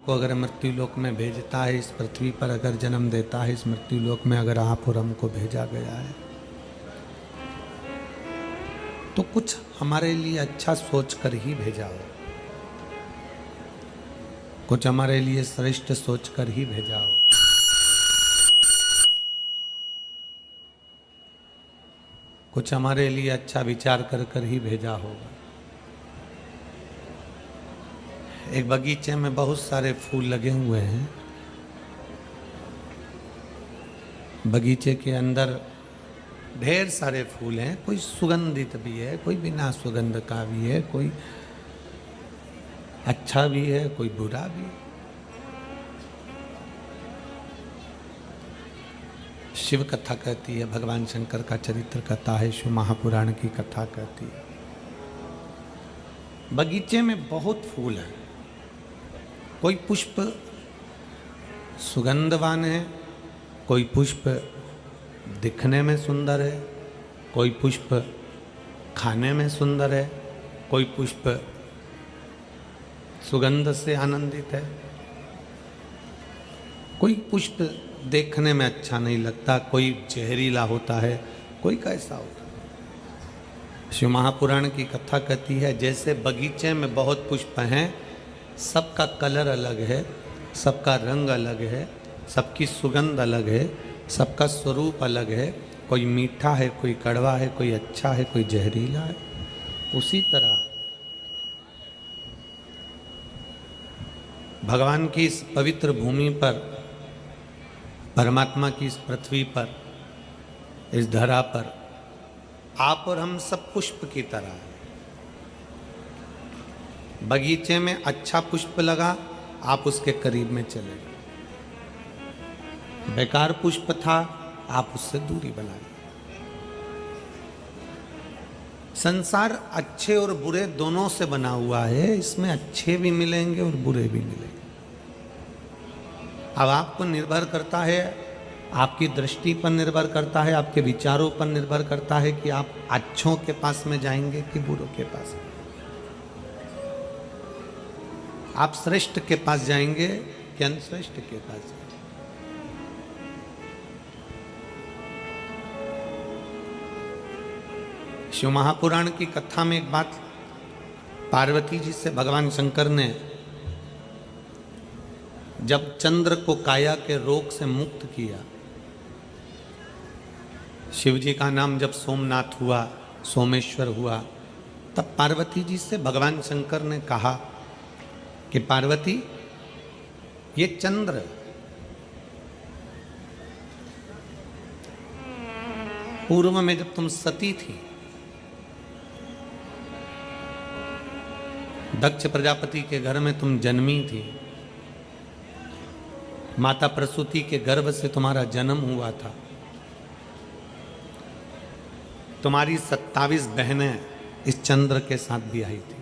आपको अगर मृत्यु लोक में भेजता है, इस पृथ्वी पर अगर जन्म देता है, इस मृत्यु लोक में अगर आप और हमको भेजा गया है, तो कुछ हमारे लिए अच्छा सोच कर ही भेजा हो, कुछ हमारे लिए श्रेष्ठ सोच कर ही भेजा हो। कुछ हमारे लिए अच्छा विचार कर कर ही भेजा होगा। एक बगीचे में बहुत सारे फूल लगे हुए हैं। बगीचे के अंदर ढेर सारे फूल हैं, कोई सुगंधित भी है, कोई बिना सुगंध का भी है, कोई अच्छा भी है, कोई बुरा भी है। शिव कथा कहती है, भगवान शंकर का चरित्र कथा है, शिव महापुराण की कथा कहती है। बगीचे में बहुत फूल हैं, कोई पुष्प सुगंधवान है, कोई पुष्प दिखने में सुंदर है, कोई पुष्प खाने में सुंदर है, कोई पुष्प सुगंध से आनंदित है, कोई पुष्प देखने में अच्छा नहीं लगता, कोई जहरीला होता है, कोई कैसा होता है। शिव महापुराण की कथा कहती है, जैसे बगीचे में बहुत पुष्प हैं, सबका कलर अलग है, सबका रंग अलग है, सबकी सुगंध अलग है, सबका स्वरूप अलग है, कोई मीठा है, कोई कड़वा है, कोई अच्छा है, कोई जहरीला है। उसी तरह भगवान की इस पवित्र भूमि पर, परमात्मा की इस पृथ्वी पर, इस धरा पर आप और हम सब पुष्प की तरह हैं। बगीचे में अच्छा पुष्प लगा, आप उसके करीब में चले गए। बेकार पुष्प था, आप उससे दूरी बना ली। संसार अच्छे और बुरे दोनों से बना हुआ है, इसमें अच्छे भी मिलेंगे और बुरे भी मिलेंगे। अब आपको निर्भर करता है, आपकी दृष्टि पर निर्भर करता है, आपके विचारों पर निर्भर करता है कि आप अच्छों के पास में जाएंगे कि बुरों के पास। आप श्रेष्ठ के पास जाएंगे कि अनश्रेष्ठ के पास जाएंगे। शिव महापुराण की कथा में एक बात, पार्वती जी से भगवान शंकर ने जब चंद्र को काया के रोग से मुक्त किया, शिव जी का नाम जब सोमनाथ हुआ, सोमेश्वर हुआ, तब पार्वती जी से भगवान शंकर ने कहा कि पार्वती, ये चंद्र पूर्व में जब तुम सती थी, दक्ष प्रजापति के घर में तुम जन्मी थी, माता प्रसूति के गर्भ से तुम्हारा जन्म हुआ था, तुम्हारी 27 बहनें इस चंद्र के साथ भी आई थी।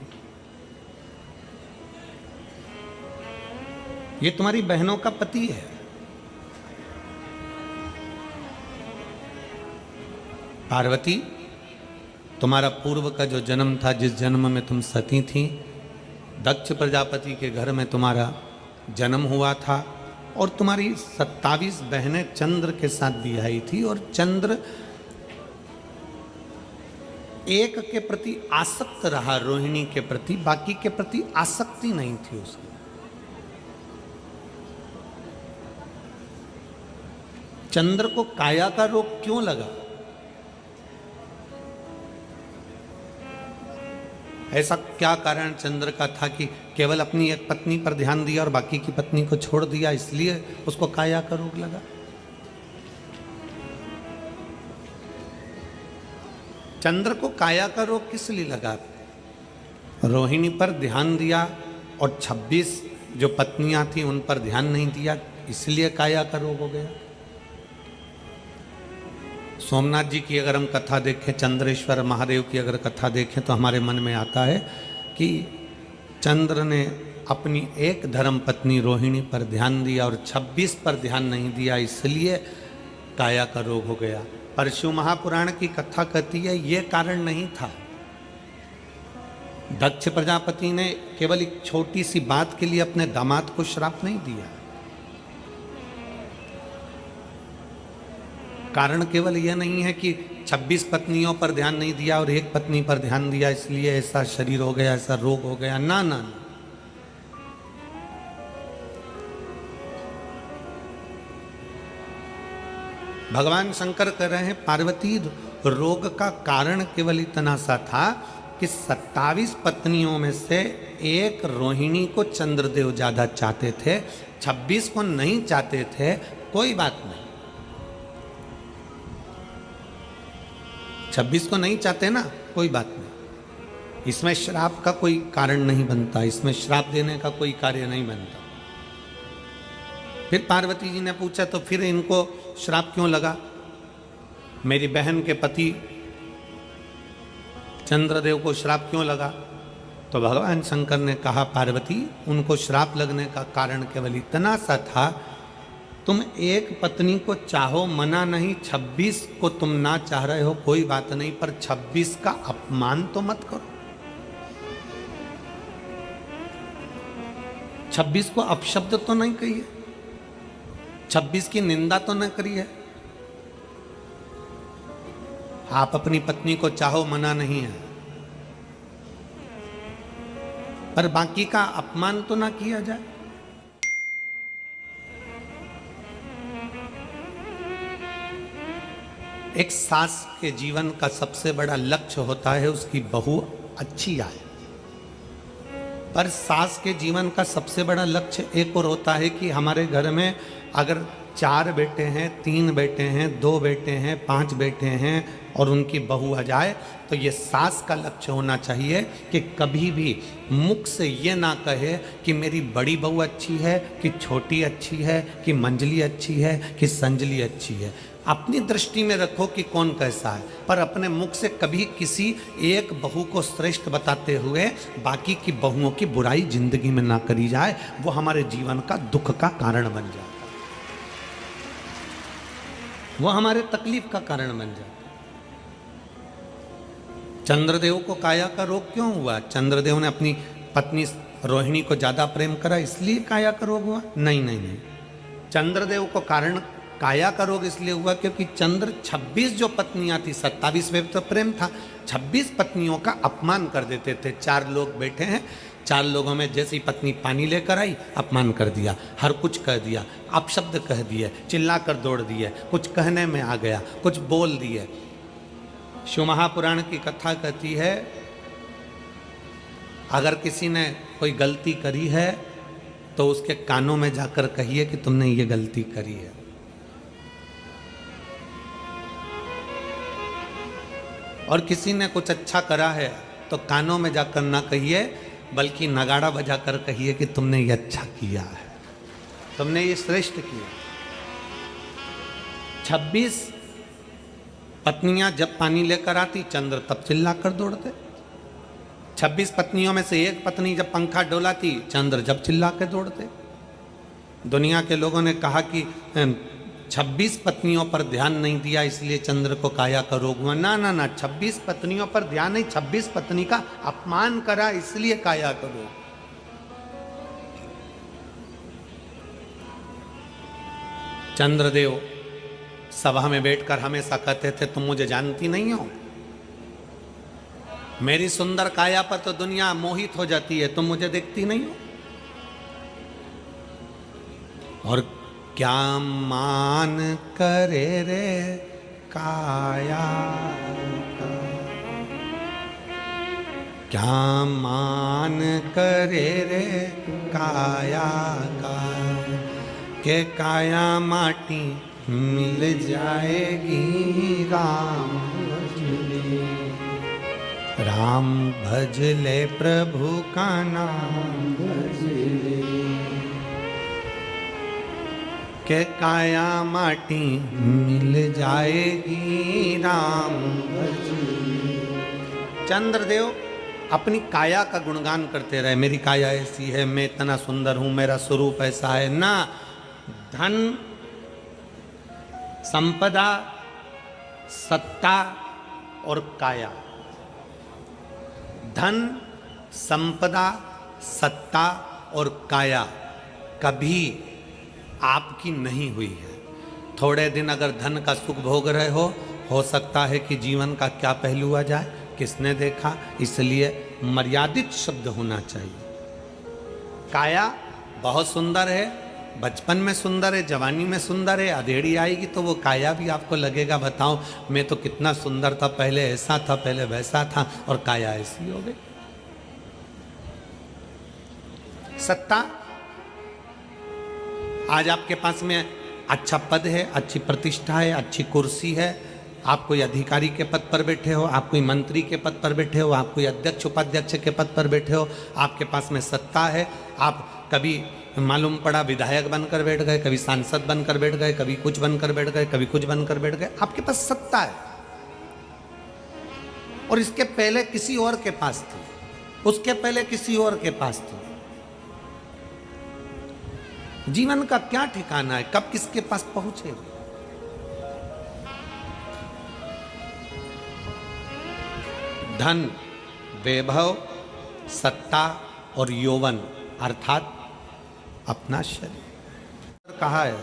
ये तुम्हारी बहनों का पति है। पार्वती, तुम्हारा पूर्व का जो जन्म था, जिस जन्म में तुम सती थी, दक्ष प्रजापति के घर में तुम्हारा जन्म हुआ था, और तुम्हारी 27 बहनें चंद्र के साथ भी आई थी, और चंद्र एक के प्रति आसक्त रहा, रोहिणी के प्रति, बाकी के प्रति आसक्ति नहीं थी उसकी। चंद्र को काया का रोग क्यों लगा? ऐसा क्या कारण चंद्र का था कि केवल अपनी एक पत्नी पर ध्यान दिया और बाकी की पत्नी को छोड़ दिया, इसलिए उसको काया का रोग लगा? चंद्र को काया का रोग किस लिए लगा? रोहिणी पर ध्यान दिया और 26 जो पत्नियां थी उन पर ध्यान नहीं दिया, इसलिए काया का रोग हो गया। सोमनाथ जी की अगर हम कथा देखें, चंद्रेश्वर महादेव की अगर कथा देखें, तो हमारे मन में आता है कि चंद्र ने अपनी एक धर्म पत्नी रोहिणी पर ध्यान दिया और 26 पर ध्यान नहीं दिया, इसलिए काया का रोग हो गया। पर शिव महापुराण की कथा कहती है ये कारण नहीं था। दक्ष प्रजापति ने केवल एक छोटी सी बात के लिए अपने दामाद को श्राप नहीं दिया। कारण केवल यह नहीं है कि 26 पत्नियों पर ध्यान नहीं दिया और एक पत्नी पर ध्यान दिया इसलिए ऐसा शरीर हो गया, ऐसा रोग हो गया। ना ना ना, भगवान शंकर कह रहे हैं पार्वती रोग का कारण केवल इतना सा था कि 27 पत्नियों में से एक रोहिणी को चंद्रदेव ज्यादा चाहते थे, 26 को नहीं चाहते थे। कोई बात नहीं, 26 को नहीं चाहते ना, कोई बात नहीं। इसमें श्राप का कोई कारण नहीं बनता, इसमें श्राप देने का कोई कार्य नहीं बनता। फिर पार्वती जी ने पूछा तो फिर इनको श्राप क्यों लगा? मेरी बहन के पति चंद्रदेव को श्राप क्यों लगा? तो भगवान शंकर ने कहा पार्वती उनको श्राप लगने का कारण केवल इतना सा था, तुम एक पत्नी को चाहो मना नहीं, 26 को तुम ना चाह रहे हो कोई बात नहीं, पर 26 का अपमान तो मत करो। 26 को अपशब्द तो नहीं कहिए, 26 की निंदा तो न करिए। आप अपनी पत्नी को चाहो मना नहीं है, पर बाकी का अपमान तो ना किया जाए। एक सास के जीवन का सबसे बड़ा लक्ष्य होता है उसकी बहू अच्छी आए, पर सास के जीवन का सबसे बड़ा लक्ष्य एक और होता है कि हमारे घर में अगर 4 बेटे हैं, 3 बेटे हैं, 2 बेटे हैं, 5 बेटे हैं और उनकी बहू आ जाए, तो ये सास का लक्ष्य होना चाहिए कि कभी भी मुख से ये ना कहे कि मेरी बड़ी बहू अच्छी है, कि छोटी अच्छी है, कि मंजली अच्छी है, कि संजली अच्छी है। अपनी दृष्टि में रखो कि कौन कैसा है, पर अपने मुख से कभी किसी एक बहू को श्रेष्ठ बताते हुए बाकी की बहुओं की बुराई जिंदगी में ना करी जाए, वो हमारे जीवन का दुख का कारण बन जाता है, वो हमारे तकलीफ का कारण बन जाता है। चंद्रदेव को काया का रोग क्यों हुआ? चंद्रदेव ने अपनी पत्नी रोहिणी को ज्यादा प्रेम करा इसलिए काया का रोग हुआ? नहीं नहीं नहीं, चंद्रदेव को कारण काया का रोग इसलिए हुआ क्योंकि चंद्र 26 जो पत्नियां थी, 27 में तो प्रेम था, 26 पत्नियों का अपमान कर देते थे। 4 लोग बैठे हैं, 4 लोगों में जैसी पत्नी पानी लेकर आई अपमान कर दिया, हर कुछ कह दिया, अपशब्द कह दिए, चिल्ला कर दौड़ दिए, कुछ कहने में आ गया, कुछ बोल दिए। शिव महापुराण की कथा कहती है अगर किसी ने कोई गलती करी है तो उसके कानों में जाकर कहिए कि तुमने ये गलती करी है। और किसी ने कुछ अच्छा करा है तो कानों में जाकर ना कहिए बल्कि नगाड़ा बजाकर कहिए कि तुमने ये अच्छा किया है, तुमने ये श्रेष्ठ किया। 26 पत्नियां जब पानी लेकर आती चंद्र तब चिल्लाकर दौड़ते। 26 पत्नियों में से एक पत्नी जब पंखा डोलाती चंद्र जब चिल्ला के दौड़ते। दुनिया के लोगों ने कहा कि 26 पत्नियों पर ध्यान नहीं दिया इसलिए चंद्र को काया का रोग हुआ। ना ना ना, 26 पत्नियों पर ध्यान नहीं, 26 पत्नी का अपमान करा इसलिए काया का रोग। चंद्रदेव सभा में बैठकर हमेशा कहते थे तुम मुझे जानती नहीं हो, मेरी सुंदर काया पर तो दुनिया मोहित हो जाती है, तुम मुझे देखती नहीं हो। और क्या मान करे रे काया का, क्या मान करे रे काया का, के काया माटी मिल जाएगी राम भजले, राम भजले प्रभु का नाम भजले, के काया माटी मिल जाएगी राम भजले। चंद्रदेव अपनी काया का गुणगान करते रहे, मेरी काया ऐसी है, मैं इतना सुंदर हूं, मेरा स्वरूप ऐसा है। ना, धन संपदा सत्ता और काया, धन संपदा, सत्ता और काया कभी आपकी नहीं हुई है। थोड़े दिन अगर धन का सुख भोग रहे हो सकता है कि जीवन का क्या पहलू आ जाए, किसने देखा, इसलिए मर्यादित शब्द होना चाहिए। काया बहुत सुंदर है, बचपन में सुंदर है, जवानी में सुंदर है, अधेड़ी आएगी तो वो काया भी आपको लगेगा बताओ मैं तो कितना सुंदर था, पहले ऐसा था, पहले वैसा था, और काया ऐसी हो गई। सत्ता, आज आपके पास में अच्छा पद है, अच्छी प्रतिष्ठा है, अच्छी कुर्सी है, आप कोई अधिकारी के पद पर बैठे हो, आप कोई मंत्री के पद पर बैठे हो, आप कोई अध्यक्ष उपाध्यक्ष के पद पर बैठे हो, आपके पास में सत्ता है, आप कभी मालूम पड़ा विधायक बनकर बैठ गए, कभी सांसद बनकर बैठ गए, कभी कुछ बनकर बैठ गए, कभी कुछ बनकर बैठ गए, आपके पास सत्ता है। और इसके पहले किसी और के पास थी, उसके पहले किसी और के पास थी। जीवन का क्या ठिकाना है, कब किसके पास पहुंचे। धन, वैभव, सत्ता और यौवन अर्थात अपना शरीर। कहा है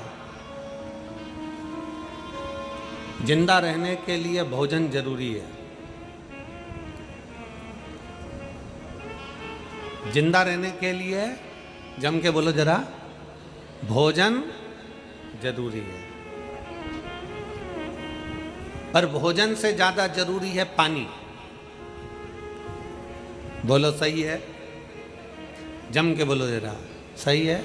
जिंदा रहने के लिए भोजन जरूरी है। जिंदा रहने के लिए जम के बोलो जरा, भोजन जरूरी है। पर भोजन से ज्यादा जरूरी है पानी। बोलो सही है, जम के बोलो जरा, सही है।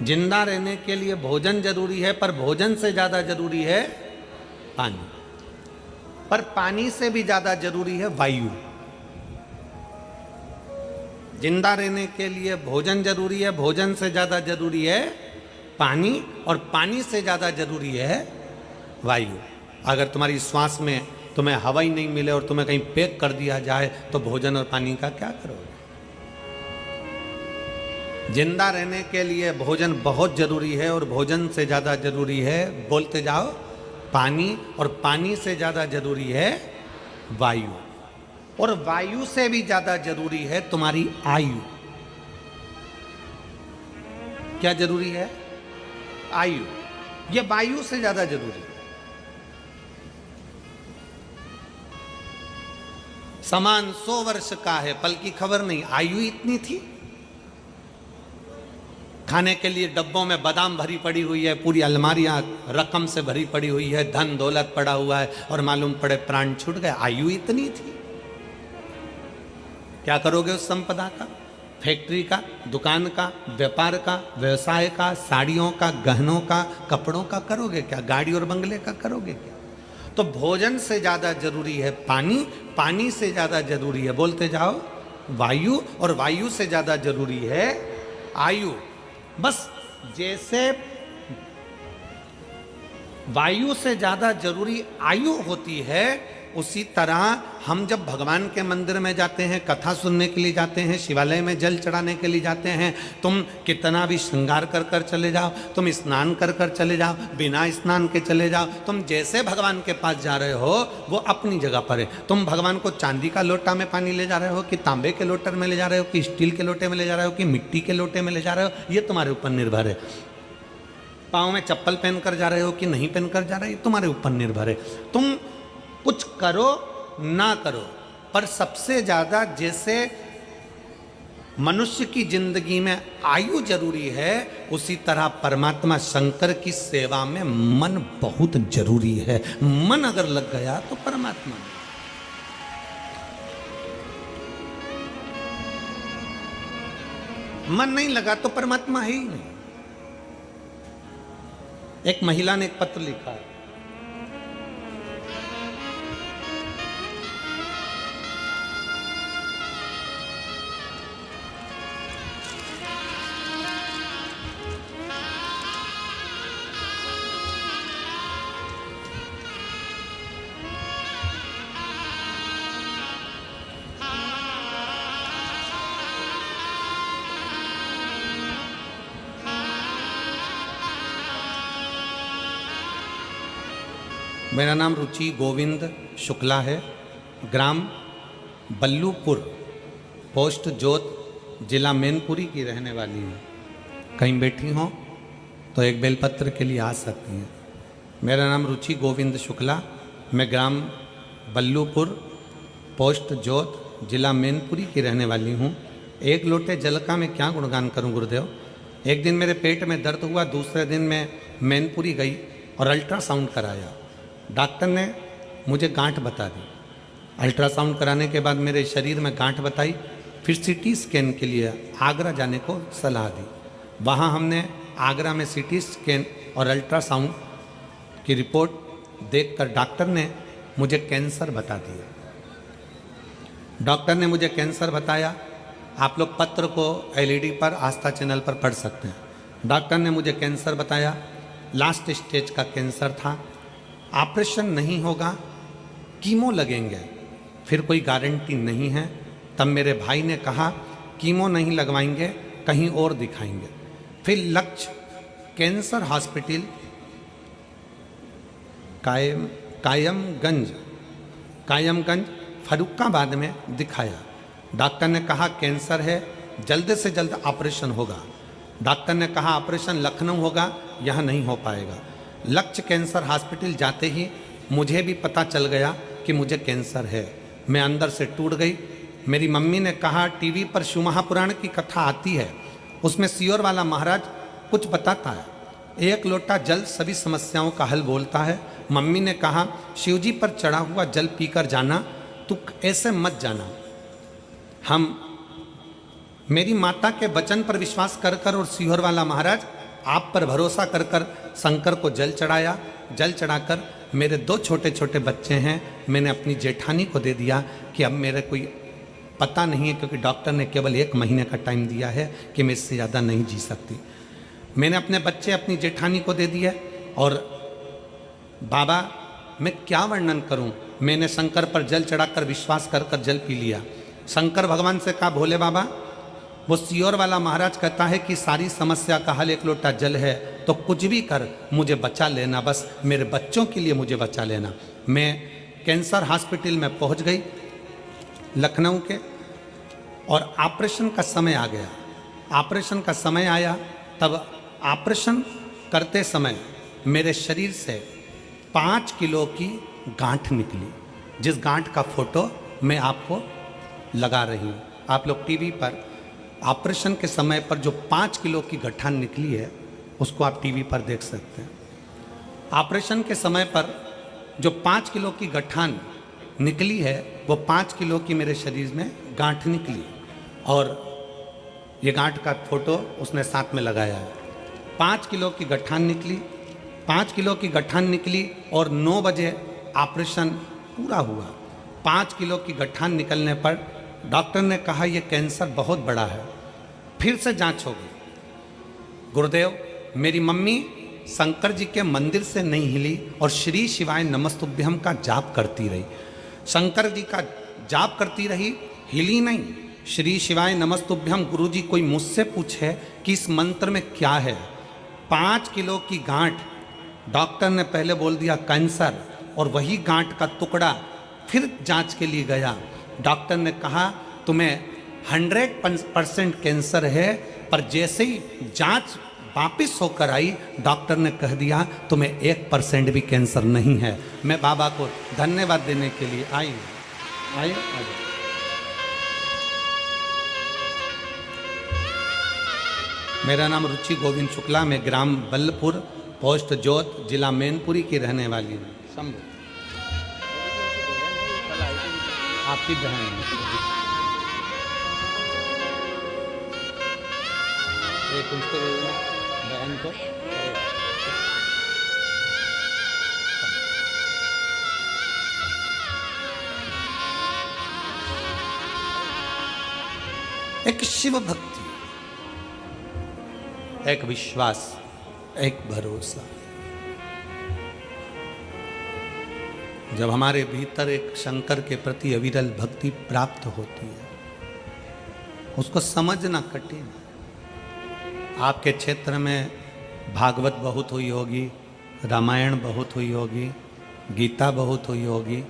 जिंदा रहने के लिए भोजन जरूरी है, पर भोजन से ज्यादा जरूरी है पानी। पर पानी से भी ज्यादा जरूरी है वायु। जिंदा रहने के लिए भोजन जरूरी है, भोजन से ज्यादा जरूरी है पानी, और पानी से ज्यादा जरूरी है वायु। अगर तुम्हारी श्वास में तुम्हें हवा ही नहीं मिले और तुम्हें कहीं पैक कर दिया जाए तो भोजन और पानी का क्या करोगे। जिंदा रहने के लिए भोजन बहुत जरूरी है, और भोजन से ज्यादा जरूरी है, बोलते जाओ, पानी, और पानी से ज्यादा जरूरी है वायु, और वायु से भी ज्यादा जरूरी है तुम्हारी आयु। क्या जरूरी है? आयु। ये वायु से ज्यादा जरूरी है। समान 100 वर्ष का है, पल की खबर नहीं, आयु इतनी थी। खाने के लिए डब्बों में बादाम भरी पड़ी हुई है, पूरी अलमारियां रकम से भरी पड़ी हुई है, धन दौलत पड़ा हुआ है, और मालूम पड़े प्राण छूट गए, आयु इतनी थी। क्या करोगे उस संपदा का? फैक्ट्री का, दुकान का, व्यापार का, व्यवसाय का, साड़ियों का, गहनों का, कपड़ों का करोगे क्या? गाड़ी और बंगले का करोगे क्या? तो भोजन से ज्यादा जरूरी है पानी, पानी से ज्यादा जरूरी है, बोलते जाओ, वायु, और वायु से ज्यादा जरूरी है आयु। बस जैसे वायु से ज्यादा जरूरी आयु होती है, उसी तरह हम जब भगवान के मंदिर में जाते हैं, कथा सुनने के लिए जाते हैं, शिवालय में जल चढ़ाने के लिए जाते हैं, तुम कितना भी श्रृंगार कर कर चले जाओ, तुम स्नान कर कर चले जाओ, बिना स्नान के चले जाओ, तुम जैसे भगवान के पास जा रहे हो वो अपनी जगह पर है। तुम भगवान को चांदी का लोटा में पानी ले जा रहे हो, कि तांबे के लोटे में ले जा रहे हो, कि स्टील के लोटे में ले जा रहे हो, कि मिट्टी के लोटे में ले जा रहे हो, ये तुम्हारे ऊपर निर्भर है। पाँव में चप्पल पहन कर जा रहे हो कि नहीं पहन कर जा रहे हो, ये तुम्हारे ऊपर निर्भर है। तुम कुछ करो ना करो, पर सबसे ज्यादा जैसे मनुष्य की जिंदगी में आयु जरूरी है, उसी तरह परमात्मा शंकर की सेवा में मन बहुत जरूरी है। मन अगर लग गया तो परमात्मा। मन नहीं लगा तो परमात्मा है ही नहीं। एक महिला ने एक पत्र लिखा है, मेरा नाम रुचि गोविंद शुक्ला है, ग्राम बल्लूपुर, पोस्ट जोत, जिला मैनपुरी की रहने वाली हूँ। कहीं बैठी हों तो एक बेलपत्र के लिए आ सकती हैं। मेरा नाम रुचि गोविंद शुक्ला, मैं ग्राम बल्लूपुर, पोस्ट जोत, जिला मैनपुरी की रहने वाली हूँ। एक लोटे जल का मैं क्या गुणगान करूँ गुरुदेव। एक दिन मेरे पेट में दर्द हुआ, दूसरे दिन मैं मैनपुरी गई और अल्ट्रासाउंड कराया। डॉक्टर ने मुझे गांठ बता दी। अल्ट्रासाउंड कराने के बाद मेरे शरीर में गांठ बताई। फिर सीटी स्कैन के लिए आगरा जाने को सलाह दी। वहाँ हमने आगरा में सीटी स्कैन और अल्ट्रासाउंड की रिपोर्ट देखकर डॉक्टर ने मुझे कैंसर बता दिया। डॉक्टर ने मुझे कैंसर बताया। आप लोग पत्र को एलईडी पर आस्था चैनल पर पढ़ सकते हैं। डॉक्टर ने मुझे कैंसर बताया, लास्ट स्टेज का कैंसर था, ऑपरेशन नहीं होगा, कीमो लगेंगे, फिर कोई गारंटी नहीं है। तब मेरे भाई ने कहा कीमो नहीं लगवाएंगे, कहीं और दिखाएंगे। फिर लक्ष्य कैंसर हॉस्पिटल कायमगंज फरुखाबाद में दिखाया। डॉक्टर ने कहा कैंसर है, जल्द से जल्द ऑपरेशन होगा। डॉक्टर ने कहा ऑपरेशन लखनऊ होगा, यहाँ नहीं हो पाएगा। लक्ष्य कैंसर हॉस्पिटल जाते ही मुझे भी पता चल गया कि मुझे कैंसर है। मैं अंदर से टूट गई। मेरी मम्मी ने कहा टीवी पर शिव महापुराण की कथा आती है, उसमें सियोर वाला महाराज कुछ बताता है, एक लोटा जल सभी समस्याओं का हल बोलता है। मम्मी ने कहा शिवजी पर चढ़ा हुआ जल पीकर जाना, तू ऐसे मत जाना। हम मेरी माता के वचन पर विश्वास कर कर और सियोर वाला महाराज आप पर भरोसा कर कर शंकर को जल चढ़ाया। जल चढ़ाकर मेरे 2 छोटे छोटे बच्चे हैं, मैंने अपनी जेठानी को दे दिया कि अब मेरे कोई पता नहीं है, क्योंकि डॉक्टर ने केवल 1 महीने का टाइम दिया है कि मैं इससे ज़्यादा नहीं जी सकती। मैंने अपने बच्चे अपनी जेठानी को दे दिए। और बाबा मैं क्या वर्णन करूं, मैंने शंकर पर जल चढ़ाकर विश्वास कर कर जल पी लिया। शंकर भगवान से कहा भोले बाबा, वो सियोर वाला महाराज कहता है कि सारी समस्या का हल 1 लोटा जल है, तो कुछ भी कर मुझे बचा लेना, बस मेरे बच्चों के लिए मुझे बचा लेना। मैं कैंसर हॉस्पिटल में पहुंच गई लखनऊ के, और ऑपरेशन का समय आ गया। ऑपरेशन का समय आया, तब ऑपरेशन करते समय मेरे शरीर से 5 किलो की गांठ निकली, जिस गांठ का फोटो मैं आपको लगा रही हूँ। आप लोग टीवी पर ऑपरेशन के समय पर जो 5 किलो की गठान निकली है, उसको आप टीवी पर देख सकते हैं। ऑपरेशन के समय पर जो 5 किलो की गठान निकली है, वो 5 किलो की मेरे शरीर में गांठ निकली, और ये गांठ का फोटो उसने साथ में लगाया है। 5 किलो की गठान निकली, 5 किलो की गठान निकली, और 9 बजे ऑपरेशन पूरा हुआ। 5 किलो की गठान निकलने पर डॉक्टर ने कहा यह कैंसर बहुत बड़ा है, फिर से जांच होगी। गुरुदेव, मेरी मम्मी शंकर जी के मंदिर से नहीं हिली और श्री शिवाय नमस्तुभ्यम का जाप करती रही। शंकर जी का जाप करती रही, हिली नहीं। श्री शिवाय नमस्तुभ्यम, गुरु जी कोई मुझसे पूछे कि इस मंत्र में क्या है, 5 किलो की गांठ डॉक्टर ने पहले बोल दिया कैंसर, और वही गांठ का टुकड़ा फिर जांच के लिए गया। डॉक्टर ने कहा तुम्हें 100% कैंसर है, पर जैसे ही जांच वापिस होकर आई, डॉक्टर ने कह दिया तुम्हें 1% भी कैंसर नहीं है। मैं बाबा को धन्यवाद देने के लिए आई। मेरा नाम रुचि गोविंद शुक्ला, मैं ग्राम बल्लपुर, पोस्ट जोत, जिला मैनपुरी की रहने वाली हूँ। समझो आपकी बहन एक उसको बहन को एक शिव भक्ति, एक विश्वास, एक भरोसा। जब हमारे भीतर एक शंकर के प्रति अविरल भक्ति प्राप्त होती है, उसको समझना कठिन। आपके क्षेत्र में भागवत बहुत हुई होगी, रामायण बहुत हुई होगी, गीता बहुत हुई होगी,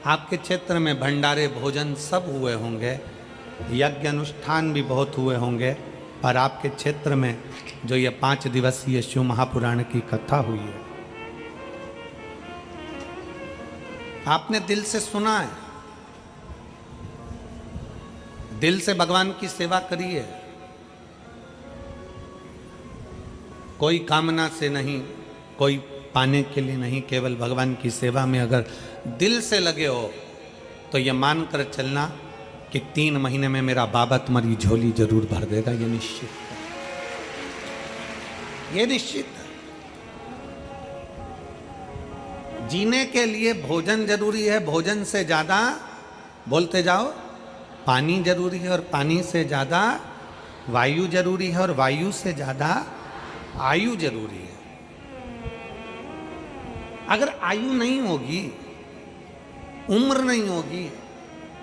आपके क्षेत्र में भंडारे भोजन सब हुए होंगे, यज्ञ अनुष्ठान भी बहुत हुए होंगे, पर आपके क्षेत्र में जो ये 5 दिवसीय शिव महापुराण की कथा हुई है, आपने दिल से सुना है, दिल से भगवान की सेवा करी है, कोई कामना से नहीं, कोई पाने के लिए नहीं, केवल भगवान की सेवा में अगर दिल से लगे हो तो ये मान कर चलना कि 3 महीने में मेरा बाबा तुम्हारी झोली जरूर भर देगा। ये निश्चित है, ये निश्चित है। जीने के लिए भोजन जरूरी है, भोजन से ज्यादा, बोलते जाओ, पानी जरूरी है, और पानी से ज्यादा वायु जरूरी है, और वायु से ज्यादा आयु जरूरी है। अगर आयु नहीं होगी, उम्र नहीं होगी,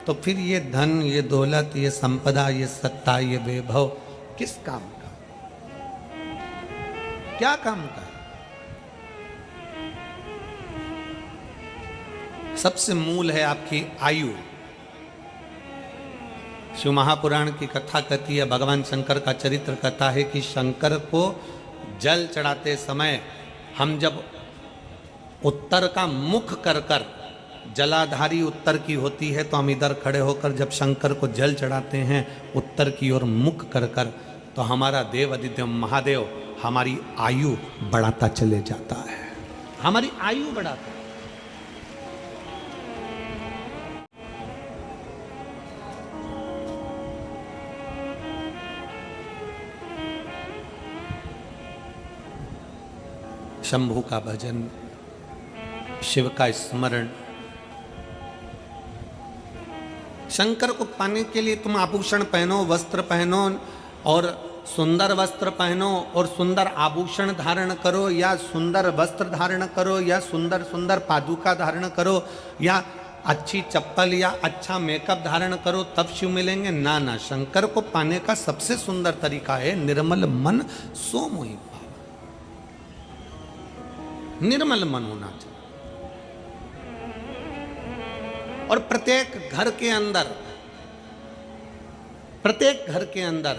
तो फिर ये धन, ये दौलत, ये संपदा, ये सत्ता, ये वैभव किस काम का, क्या काम का है? सबसे मूल है आपकी आयु। शिव महापुराण की कथा कहती है, भगवान शंकर का चरित्र कहता है कि शंकर को जल चढ़ाते समय हम जब उत्तर का मुख कर कर, जलाधारी उत्तर की होती है, तो हम इधर खड़े होकर जब शंकर को जल चढ़ाते हैं उत्तर की ओर मुख कर कर, तो हमारा देव आदित्य महादेव हमारी आयु बढ़ाता चले जाता है, हमारी आयु बढ़ाता है। शंभु का भजन, शिव का स्मरण। शंकर को पाने के लिए तुम आभूषण पहनो, वस्त्र पहनो, और सुंदर वस्त्र पहनो और सुंदर आभूषण धारण करो, या सुंदर वस्त्र धारण करो, या सुंदर सुंदर पादुका धारण करो, या अच्छी चप्पल या अच्छा मेकअप धारण करो, तब शिव मिलेंगे। ना ना, शंकर को पाने का सबसे सुंदर तरीका है निर्मल मन सो मोहि भाव। निर्मल मन होना चाहिए। और प्रत्येक घर के अंदर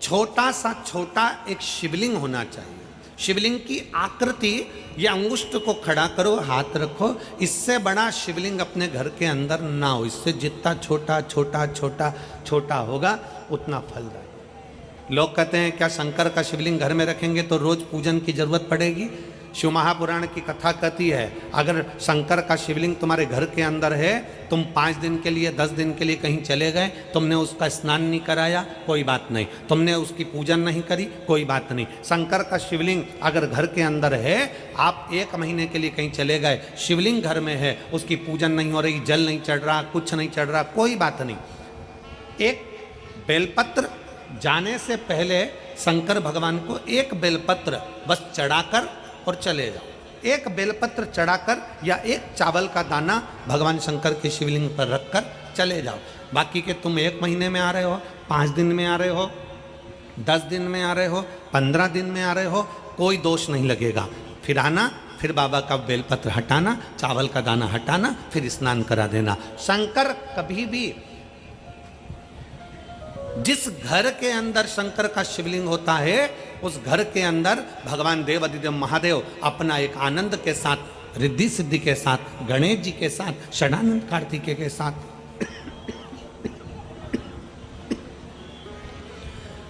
छोटा सा छोटा एक शिवलिंग होना चाहिए। शिवलिंग की आकृति, या अंगुष्ठ को खड़ा करो, हाथ रखो, इससे बड़ा शिवलिंग अपने घर के अंदर ना हो। इससे जितना छोटा छोटा छोटा छोटा होगा उतना फलदायी। लोग कहते हैं क्या शंकर का शिवलिंग घर में रखेंगे तो रोज पूजन की जरूरत पड़ेगी? शिव महापुराण की कथा कहती है, अगर शंकर का शिवलिंग तुम्हारे घर के अंदर है, तुम 5 दिन के लिए 10 दिन के लिए कहीं चले गए, तुमने उसका स्नान नहीं कराया, कोई बात नहीं, तुमने उसकी पूजन नहीं करी, कोई बात नहीं। शंकर का शिवलिंग अगर घर के अंदर है, आप 1 महीने के लिए कहीं चले गए, शिवलिंग घर में है, उसकी पूजन नहीं हो रही, जल नहीं चढ़ रहा, कुछ नहीं चढ़ रहा, कोई बात नहीं। एक बेलपत्र जाने से पहले शंकर भगवान को एक बेलपत्र बस चढ़ाकर और चले जाओ। एक बेलपत्र चढ़ाकर या एक चावल का दाना भगवान शंकर के शिवलिंग पर रखकर चले जाओ। बाकी के तुम 1 महीने में आ रहे हो, 5 दिन में आ रहे हो, 10 दिन में आ रहे हो, 15 दिन में आ रहे हो, कोई दोष नहीं लगेगा। फिर आना, फिर बाबा का बेलपत्र हटाना, चावल का दाना हटाना, फिर स्नान करा देना। शंकर कभी भी, जिस घर के अंदर शंकर का शिवलिंग होता है, उस घर के अंदर भगवान देव आदित्य महादेव अपना एक आनंद के साथ, रिद्धि सिद्धि के साथ, गणेश जी के साथ, षडानंद कार्तिकेय के साथ,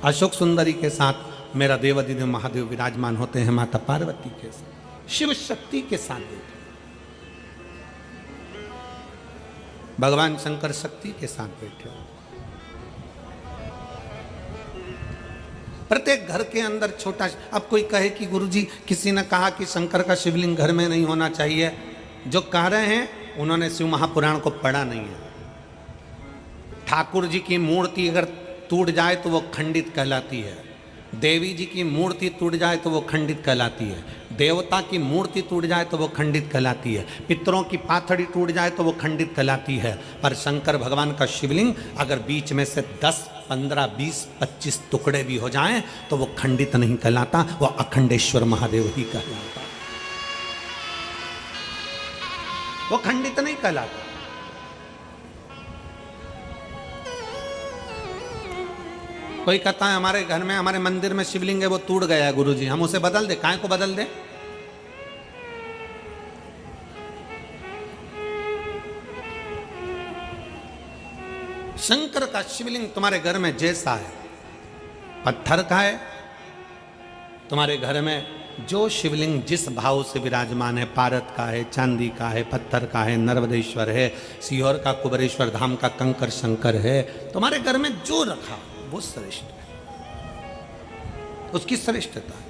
अशोक सुंदरी के साथ मेरा देव आदित्य महादेव विराजमान होते हैं, माता पार्वती के साथ, शिव शक्ति के साथ, भगवान शंकर शक्ति के साथ बैठे हो। प्रत्येक घर के अंदर छोटा। अब कोई कहे कि गुरुजी किसी ने कहा कि शंकर का शिवलिंग घर में नहीं होना चाहिए, जो कह रहे हैं उन्होंने शिव महापुराण को पढ़ा नहीं है। ठाकुर जी की मूर्ति अगर टूट जाए तो वो खंडित कहलाती है, देवी जी की मूर्ति टूट जाए तो वो खंडित कहलाती है, देवता की मूर्ति टूट जाए तो वो खंडित कहलाती है, पितरों की पाथड़ी टूट जाए तो वो खंडित कहलाती है। पर शंकर भगवान का शिवलिंग अगर बीच में से 10, 15, 20, 25 टुकड़े भी हो जाएं तो वो खंडित नहीं कहलाता, वो अखंडेश्वर महादेव ही कहलाता, वो खंडित नहीं कहलाता। कोई कहता है हमारे घर में, हमारे मंदिर में शिवलिंग है वो टूट गया है गुरुजी, हम उसे बदल दे। काहे को बदल दे? शंकर का शिवलिंग तुम्हारे घर में जैसा है, पत्थर का है, तुम्हारे घर में जो शिवलिंग जिस भाव से विराजमान है, पारद का है, चांदी का है, पत्थर का है, नर्मदेश्वर है, सीहोर का कुबेरेश्वर धाम का कंकर शंकर है, तुम्हारे घर में जो रखा वो श्रेष्ठ है, उसकी श्रेष्ठता है।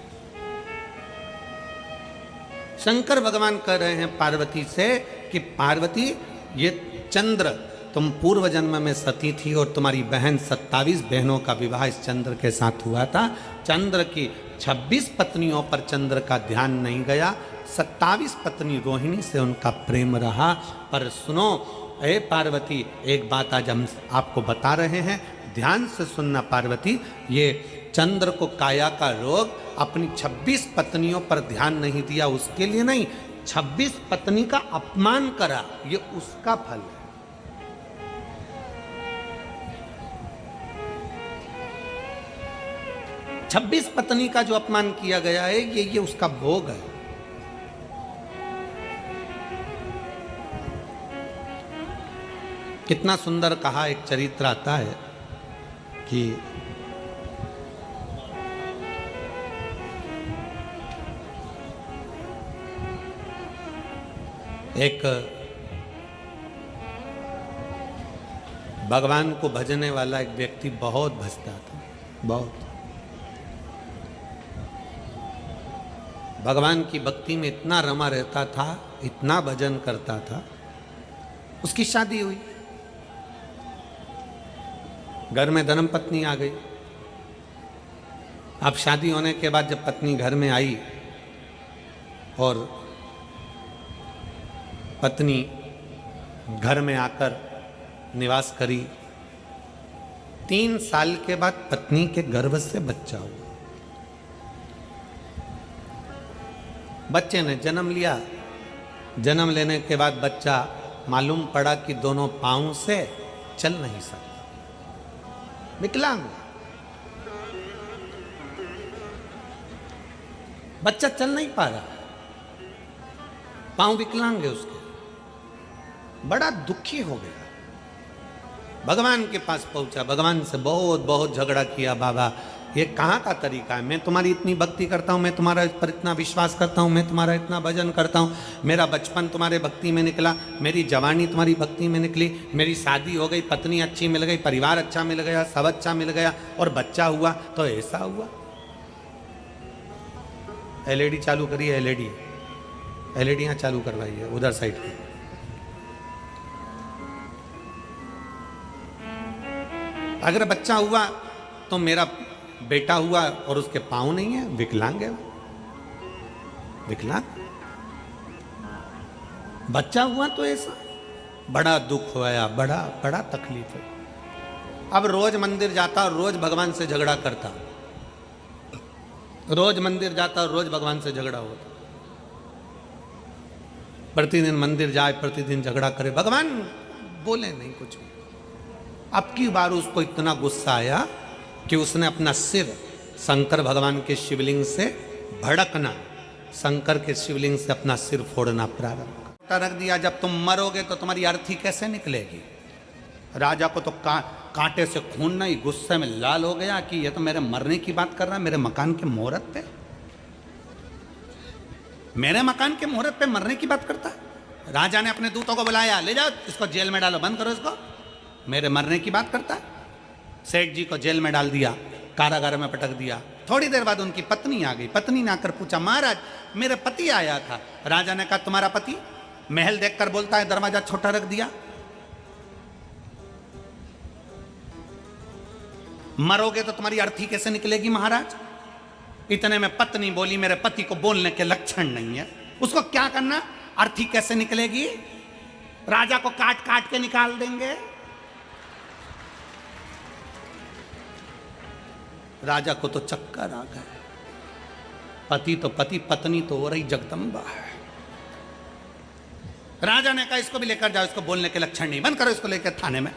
शंकर भगवान कह रहे हैं पार्वती से कि पार्वती, ये चंद्र, तुम पूर्व जन्म में सती थी और तुम्हारी बहन 27 बहनों का विवाह इस चंद्र के साथ हुआ था। चंद्र की 26 पत्नियों पर चंद्र का ध्यान नहीं गया, 27 पत्नी रोहिणी से उनका प्रेम रहा। पर सुनो ए पार्वती, एक बात आज हम आपको बता रहे हैं, ध्यान से सुनना पार्वती। ये चंद्र को काया का रोग, अपनी 26 पत्नियों पर ध्यान नहीं दिया उसके लिए नहीं, 26 पत्नी का अपमान करा, ये उसका फल है। 26 पत्नी का जो अपमान किया गया है, ये उसका भोग है। कितना सुंदर कहा, एक चरित्र आता है कि एक भगवान को भजने वाला एक व्यक्ति बहुत भजता था, बहुत भगवान की भक्ति में इतना रमा रहता था, इतना भजन करता था। उसकी शादी हुई, घर में धर्म पत्नी आ गई। अब शादी होने के बाद जब पत्नी घर में आई और पत्नी घर में आकर निवास करी, 3 साल के बाद पत्नी के गर्भ से बच्चा हुआ। बच्चे ने जन्म लिया। जन्म लेने के बाद बच्चा मालूम पड़ा कि दोनों पांव से चल नहीं सकता, विकलांग। बच्चा चल नहीं पा रहा, पांव विकलांग है उसके। बड़ा दुखी हो गया, भगवान के पास पहुंचा, भगवान से बहुत बहुत झगड़ा किया, बाबा ये कहाँ का तरीका है, मैं तुम्हारी इतनी भक्ति करता हूँ, मैं तुम्हारा पर इतना विश्वास करता हूँ, मैं तुम्हारा इतना भजन करता हूँ, मेरा बचपन तुम्हारे भक्ति में निकला, मेरी जवानी तुम्हारी भक्ति में निकली, मेरी शादी हो गई, पत्नी अच्छी मिल गई, परिवार अच्छा मिल गया, सब अच्छा मिल गया और बच्चा हुआ तो ऐसा हुआ। एलईडी चालू करिए, एलईडियाँ चालू करवाइए उधर साइड पे। अगर बच्चा हुआ तो मेरा बेटा हुआ और उसके पांव नहीं है, विकलांग है, विकलांग। बच्चा हुआ तो ऐसा, बड़ा दुख हुआ, बड़ा बड़ा तकलीफ है। अब रोज मंदिर जाता और रोज भगवान से झगड़ा करता, रोज मंदिर जाता और रोज भगवान से झगड़ा होता। प्रतिदिन मंदिर जाए, प्रतिदिन झगड़ा करे, भगवान बोले नहीं कुछ। अब की बार उसको इतना गुस्सा आया कि उसने अपना सिर शंकर भगवान के शिवलिंग से भड़कना, शंकर के शिवलिंग से अपना सिर फोड़ना प्रारंभ रख दिया। जब तुम मरोगे तो तुम्हारी अर्थी कैसे निकलेगी? राजा को तो कांटे से खून नहीं, गुस्से में लाल हो गया कि ये तो मेरे मरने की बात कर रहा है, मेरे मकान के मुहूर्त पे, मेरे मकान के मुहूर्त पे मरने की बात करता है। राजा ने अपने दूतों को बुलाया, ले जाओ इसको जेल में डालो, बंद करो इसको, मेरे मरने की बात करता है। सेठ जी को जेल में डाल दिया, कारागार में पटक दिया। थोड़ी देर बाद उनकी पत्नी आ गई। पत्नी ने आकर पूछा, महाराज मेरे पति आया था। राजा ने कहा, तुम्हारा पति? महल देखकर बोलता है दरवाजा छोटा रख दिया। मरोगे तो तुम्हारी अर्थी कैसे निकलेगी महाराज? इतने में पत्नी बोली, मेरे पति को बोलने के लक्षण नहीं है, उसको क्या करना, अर्थी कैसे निकलेगी? राजा को काट काट के निकाल देंगे। राजा को तो चक्कर आ गए। पति तो पति, पत्नी तो हो रही जगदम्बा है। राजा ने कहा, इसको भी लेकर जाओ, इसको बोलने के लक्षण नहीं, बंद करो इसको लेकर थाने में।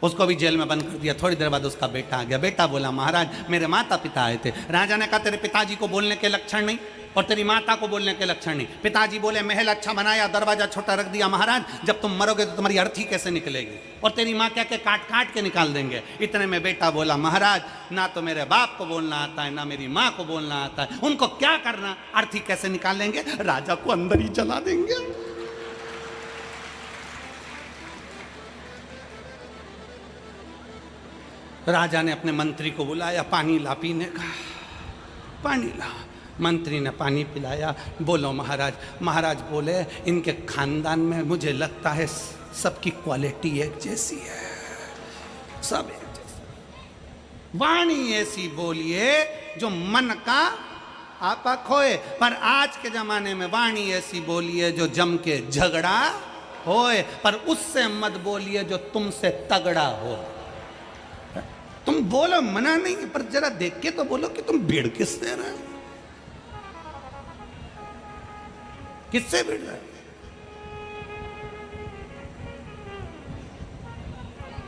उसको भी जेल में बंद कर दिया। थोड़ी देर बाद उसका बेटा आ गया। बेटा बोला महाराज मेरे माता पिता आए थे। राजा ने कहा तेरे पिताजी को बोलने के लक्षण नहीं और तेरी माता को बोलने के लक्षण नहीं। पिताजी बोले महल अच्छा बनाया, दरवाजा छोटा रख दिया। महाराज जब तुम मरोगे तो तुम्हारी अर्थी कैसे निकलेगी, और तेरी माँ क्या के काट काट के निकाल देंगे। इतने में बेटा बोला महाराज ना तो मेरे बाप को बोलना आता है ना मेरी माँ को बोलना आता है, उनको क्या करना, अर्थी कैसे निकालेंगे, राजा को अंदर ही जला देंगे। राजा ने अपने मंत्री को बुलाया, पानी ला पीने का, पानी ला। मंत्री ने पानी पिलाया। बोलो महाराज। महाराज बोले इनके खानदान में मुझे लगता है सबकी क्वालिटी एक जैसी है, सब एक जैसी। वाणी ऐसी बोलिए जो मन का आपा खोए, पर आज के जमाने में वाणी ऐसी बोलिए जो जम के झगड़ा होए, पर उससे मत बोलिए जो तुमसे तगड़ा हो। तुम बोलो मना नहीं, पर जरा देख के तो बोलो कि तुम भिड़ किससे रहे, किससे भिड़ रहे।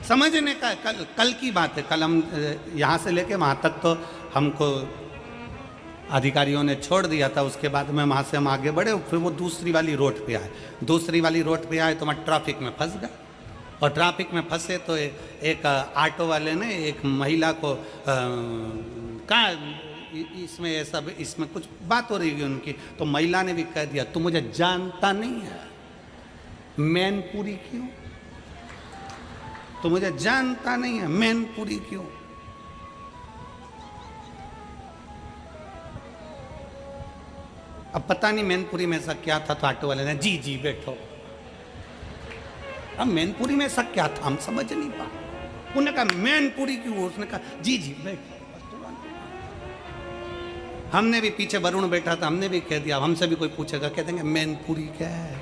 समझने का कल की बात है। कल हम यहां से लेके वहां तक तो हमको अधिकारियों ने छोड़ दिया था। उसके बाद में वहां से हम आगे बढ़े, फिर वो दूसरी वाली रोड पे आए। दूसरी वाली रोड पे आए तो मैं ट्रैफिक में फंस गया। और ट्रैफिक में फंसे तो एक ऑटो वाले ने एक महिला को कहा इसमें ये सब, इसमें कुछ बात हो रही है उनकी, तो महिला ने भी कह दिया तू मुझे जानता नहीं है, मैनपुरी क्यों, तो मुझे जानता नहीं है, मैनपुरी क्यों। अब पता नहीं मैनपुरी में ऐसा क्या था, तो ऑटो वाले ने जी जी बैठो। अब मैनपुरी में ऐसा क्या था हम समझ नहीं पा। उन्होंने कहा मैनपुरी क्यों, उसने कहा जी जी बैठो। हमने भी पीछे वरुण बैठा था, हमने भी कह दिया, हमसे भी कोई पूछेगा कह देंगे मैनपुरी क्या है,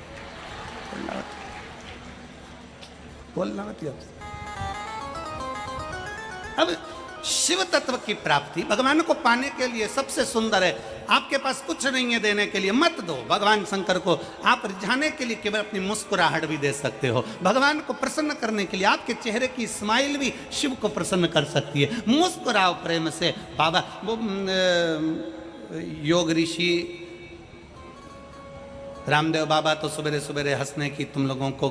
बोलना मत। अब शिव तत्व की प्राप्ति भगवान को पाने के लिए सबसे सुंदर है। आपके पास कुछ नहीं है देने के लिए, मत दो। भगवान शंकर को आप रिझाने के लिए केवल अपनी मुस्कुराहट भी दे सकते हो। भगवान को प्रसन्न करने के लिए आपके चेहरे की स्माइल भी शिव को प्रसन्न कर सकती है। मुस्कुराओ प्रेम से। बाबा वो योग ऋषि रामदेव बाबा तो सवेरे सवेरे हंसने की तुम लोगों को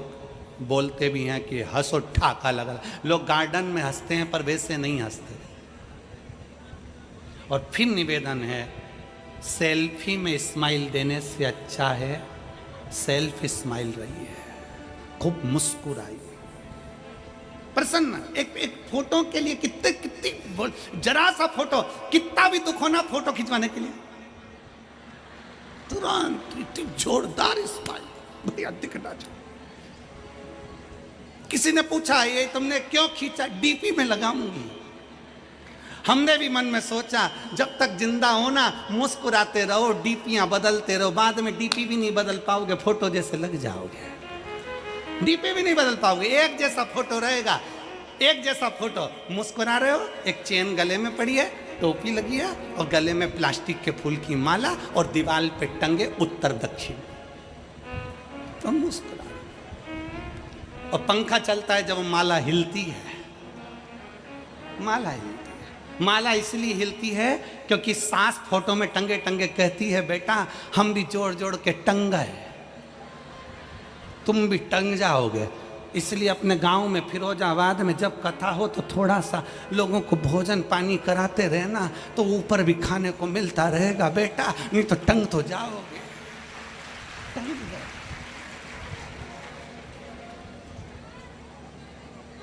बोलते भी हैं कि हंसो ठाका लगा। लोग गार्डन में हंसते हैं पर वैसे नहीं हंसते। और फिर निवेदन है, सेल्फी में स्माइल देने से अच्छा है सेल्फ स्माइल रही है, खूब मुस्कुराई, प्रसन्न। एक फोटो के लिए कितनी जरा सा फोटो, कितना भी दुख होना फोटो खिंचवाने के लिए तुरंत इतनी जोरदार स्माइल, बढ़िया दिखना चाहिए। किसी ने पूछा ये तुमने क्यों खींचा, डीपी में लगाऊंगी। हमने भी मन में सोचा जब तक जिंदा हो ना मुस्कुराते रहो, डीपियां बदलते रहो, बाद में डीपी भी नहीं बदल पाओगे, फोटो जैसे लग जाओगे, डीपी भी नहीं बदल पाओगे, एक जैसा फोटो रहेगा, एक जैसा फोटो। मुस्कुरा रहे हो, एक चेन गले में पड़ी है, टोपी लगी है और गले में प्लास्टिक के फूल की माला और दीवार पे टंगे उत्तर दक्षिण, तो मुस्कुरा। और पंखा चलता है जब माला हिलती है, माला हिलती है। माला इसलिए हिलती है क्योंकि सास फोटो में टंगे टंगे कहती है बेटा हम भी जोड़ जोड़ के टंग गए, तुम भी टंग जाओगे। इसलिए अपने गांव में फिरोजाबाद में जब कथा हो तो थोड़ा सा लोगों को भोजन पानी कराते रहना, तो ऊपर भी खाने को मिलता रहेगा बेटा, नहीं तो टंग तो जाओगे, टंग जाओगे।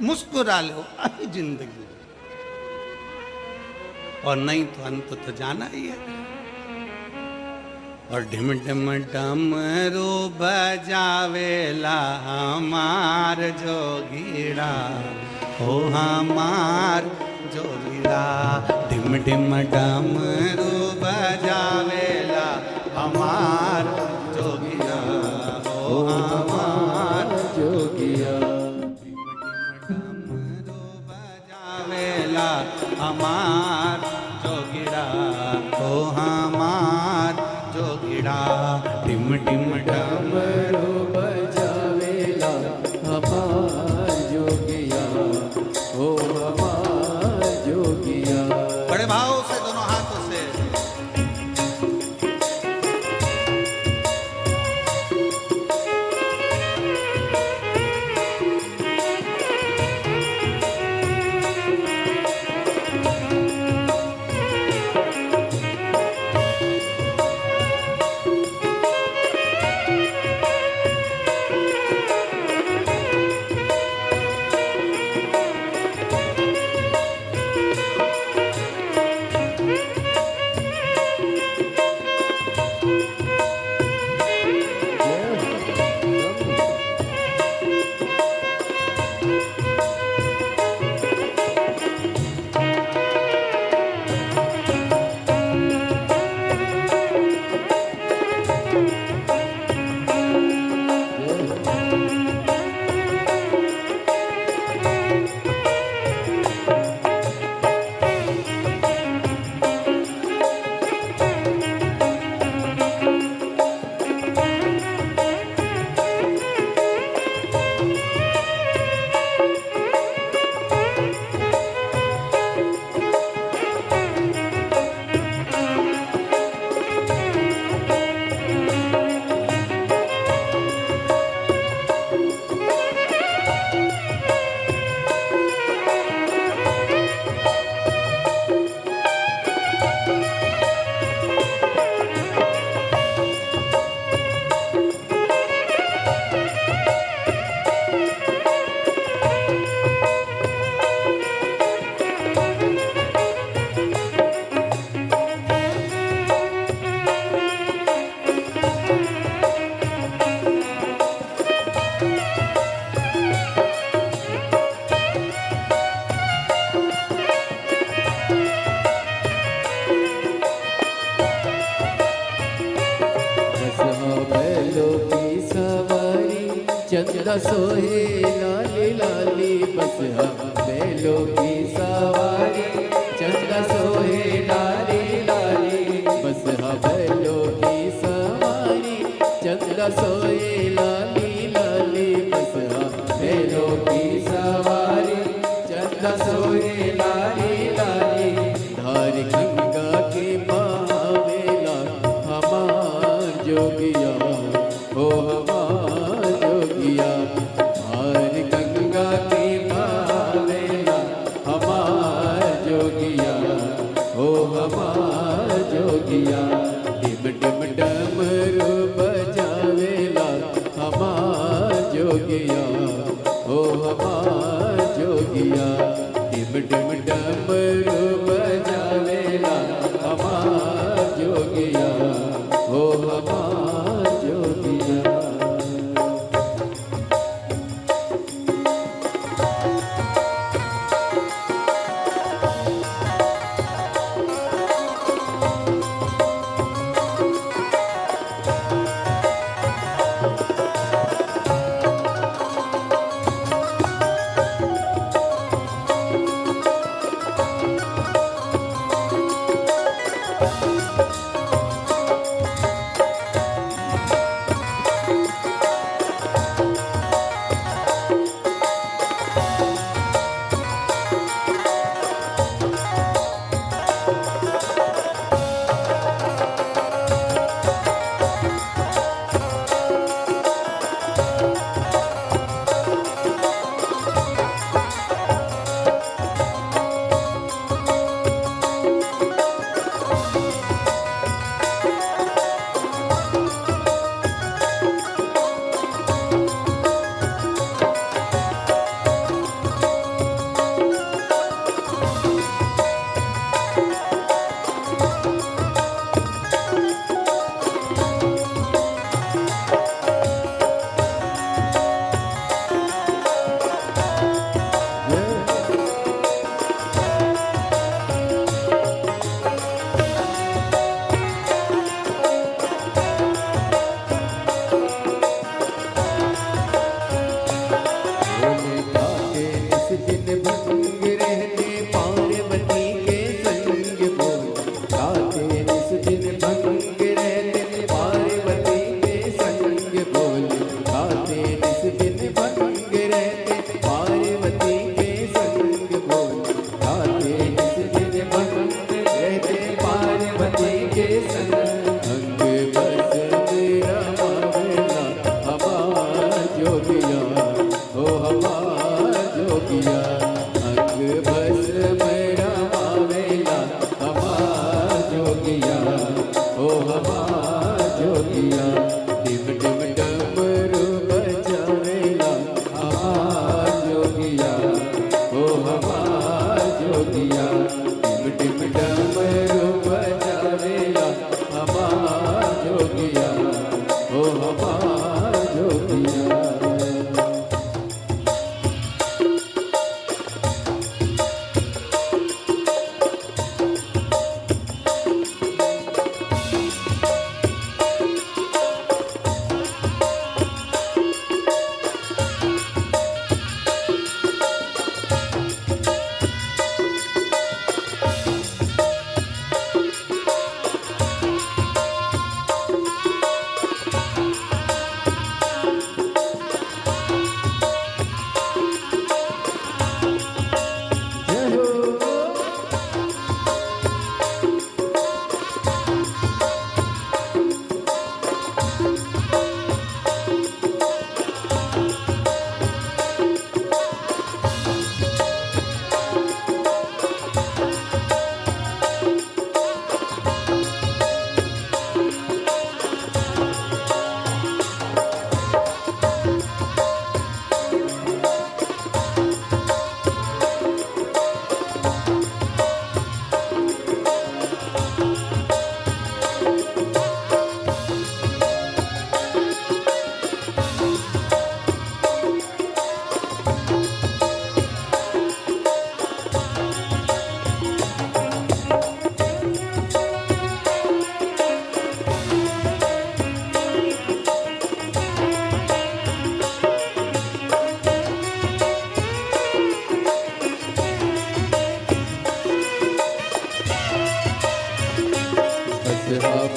मुस्कुरा लो अभी जिंदगी, और नहीं तो अंत तो जाना ही है। और ढिम ढिम डमरू बजावेला हमार जोगीरा, हो हमार जोगीरा। ढिम ढिम डमरू बजावेला हमार जोगीरा, हो हमार जोगिया। ढिम ढिम डमरू बजावेला हमार जोगीरा, हो हमार जोगिड़ा। टिम टिम डमरू बजावेला हमार जोगिया, चंदा सोहे लाली लाली बसहा बैलों की सवारी, चंदा सोहे लाली लाली बसहा बैलों की सवारी, चंदा सोहे लाली लाली बसहा बैलों की सवारी, चंदा सोहे लाली लाली धार गंगा के बहावेला हमार जोगिया हो हमार जोगिया, धार गंगा के बहावेला हमार जोगिया हो हमार जोगिया, डिम डिम डमरू बजावेला हमार जोगिया हो हमार जोगिया, डिम डिम डमरू बजावेला हमार जोगिया हो हमार जोगिया।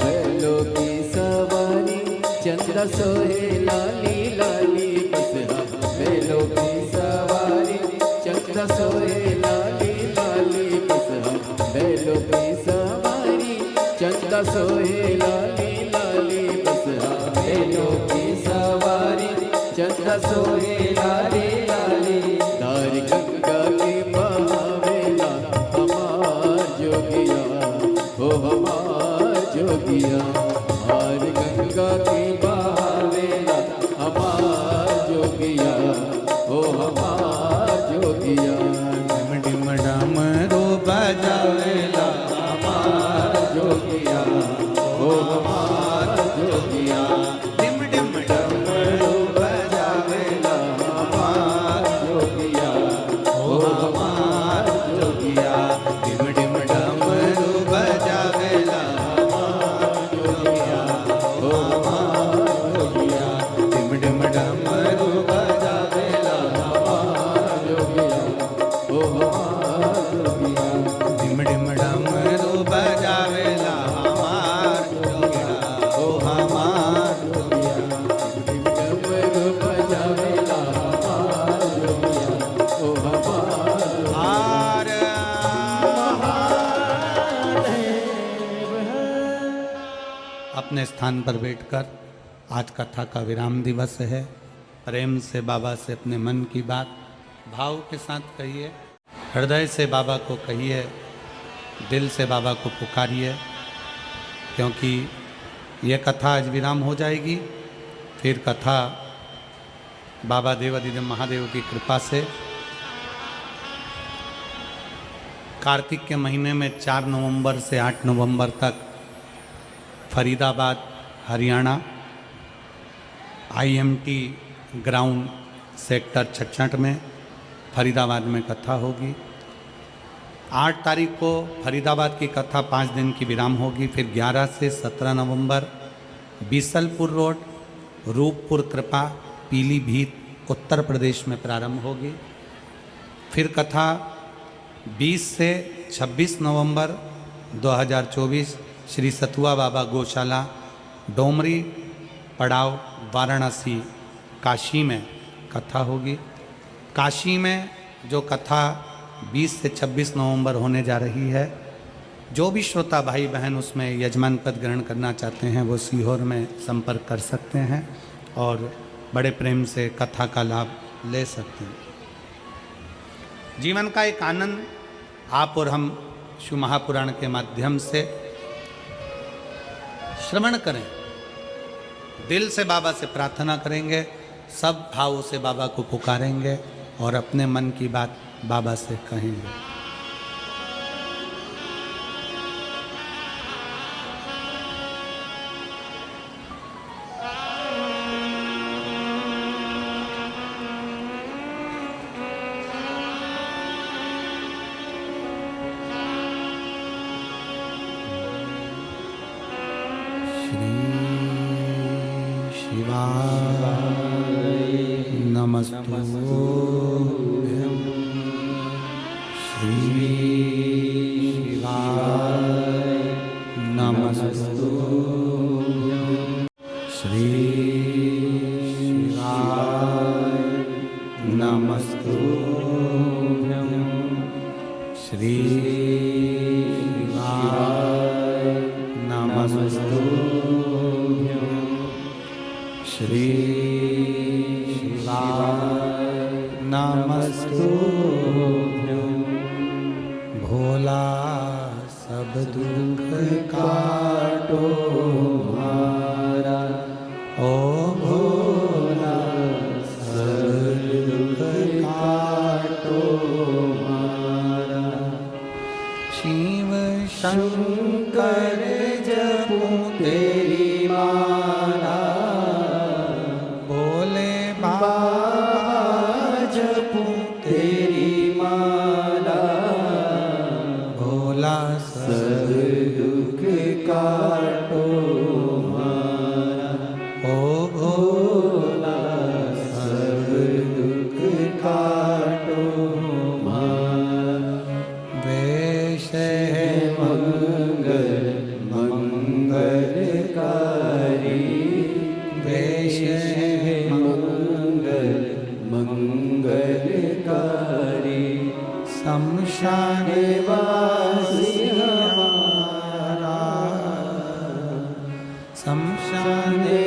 बैलों की सवारी चंदा सोहे लाली लाली बसहा बैलों की सवारी चंदा सोहे लाली लाली बसहा बैलों की सवारी चंदा सोहे लाली लाली बसहा बैलों की सवारी चंदा सोहे लाली लाली धार गंगा के बहावेला हमार जोगिया हो हमार जोगिया धार गंगा के बहावेला हमार जोगिया हो हमार जोगिया डिम डिम डमरू बजावेला हमार जोगिया हो हमार जोगिया डिम डिम डमरू बजावेला हमार जोगिया हो हमार जोगिया डिम डिम डमरू बजावेला जोगिया हो हमार जोगिया डिम डिम डमरू बजावेला जोगिया हो हमार जोगिया डिम डिम डमरू बजावेला हमार जोगिया ओ हमार डमरू बजावेला हमार जोगिया हो हमार हार अपने स्थान पर बैठकर आज कथा का विराम दिवस है। प्रेम से बाबा से अपने मन की बात भाव के साथ कहिए, हृदय से बाबा को कहिए, दिल से बाबा को पुकारिए, क्योंकि ये कथा आज विराम हो जाएगी। फिर कथा बाबा देवाधिदेव महादेव की कृपा से कार्तिक के महीने में 4 नवंबर से 8 नवंबर तक Faridabad Haryana IMT ground sector 66 में फरीदाबाद में कथा होगी। 8 तारीख को फरीदाबाद की कथा 5 दिन की विराम होगी। फिर 11 से 17 नवंबर बीसलपुर रोड रूपपुर कृपा पीलीभीत उत्तर प्रदेश में प्रारंभ होगी। फिर कथा 20 से 26 नवंबर 2024 श्री सतुआ बाबा गौशाला डोमरी पड़ाव वाराणसी काशी में कथा होगी। काशी में जो कथा 20 से 26 नवंबर होने जा रही है, जो भी श्रोता भाई बहन उसमें यजमान पद ग्रहण करना चाहते हैं वो सीहोर में संपर्क कर सकते हैं और बड़े प्रेम से कथा का लाभ ले सकते हैं। जीवन का एक आनंद आप और हम शिव महापुराण के माध्यम से श्रवण करें, दिल से बाबा से प्रार्थना करेंगे, सब भावों से बाबा को पुकारेंगे और अपने मन की बात बाबा से कहेंगे। नमस्तुभ्यं श्री शिवाय नमस्तुभ्यं श्री शिवाय नमस्तुभ्यं श्री शिवाय नमस्तुभ्यं श्री नमस्तुभ्यं भोला सब दुख काटो हमारा, ओ भोला सब दुख काटो हमारा। शिव शंकर जपूं तेरी माला, भोले बाबा जपूं तेरी माला, भोला सब दुख काटो हमारा, ओ भोला सब दुख काटो हमारा। वैश है मंगल मंगल शमशाने